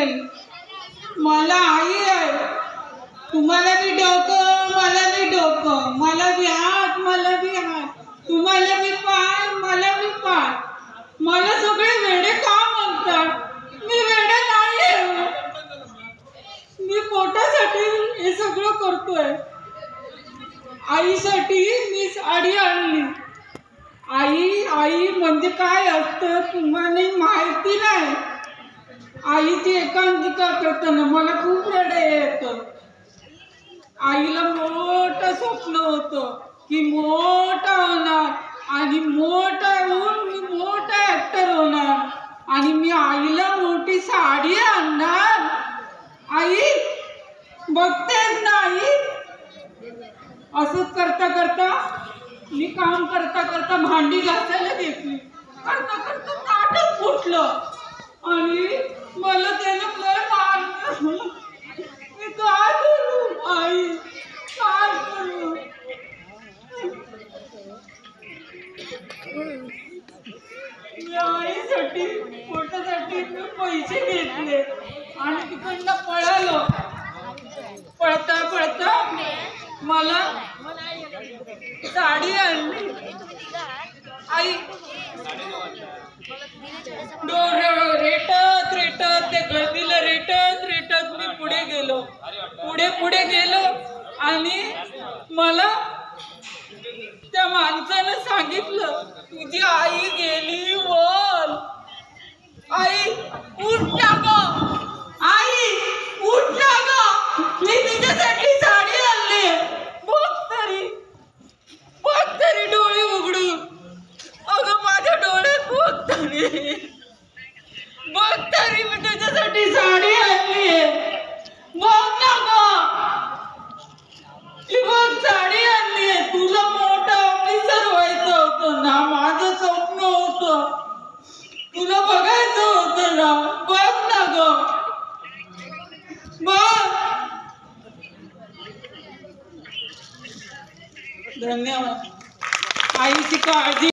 नाही. मला आई आहे. तुम्हाला बी डोकं, मला बी डोकं, मला बी हात, मला बी हात, तुम्हाला बी पाय, मला बी पाय. मला सगळे वेडे का म्हणतात? मी वेडे नाही. मी पोटासाठी हे सगळं करतोय. आईसाठी मी साडी आणली. आई म्हणजे काय असतं तुम्हाला माहिती नाही. आईची एकांकिका करताना मला खूप रडे येतं. आईला मोठं स्वप्न होतं की मोठा होणार आणि मोठा होऊन मी मोठा ऍक्टर होणार आणि मी आईला मोठी साडी आणणार. आई बघतेच ना आई. असंच करता करता मी काम करता करता भांडी घासायला घेतली. करता करता ताटच फुटलं आणि मला त्यानं लय मारलं. मी काय करू आई, काय करू? मी आईसाठी पोटासाठी मी पैसे घेतले आणि तिकडनं पळालो. पळता पळता मला साडी आणली. आई रेटत रेटत त्या गर्दीला रेटत रेटत मी पुढे गेलो आणि मला त्या माणसानं सांगितलं तुझी आई गेली वर. आई उठ ना गं, आई उठ ना गं, मी तुझ्यासाठी साडी आणली. बघ तरी डोळे उघडून. अगं माझ्या डोळ्यात बघ तरी मी तुझ्यासाठी साडी आणली. बघ ना गं, ती बघ साडी आणली. तुला मोठा ऑफिसर व्हायचं होतं ना, माझं स्वप्न होतं. तुला बघायचं होतं ना. बघ ना गं, बघ. धन्यवाद. आईची काळजी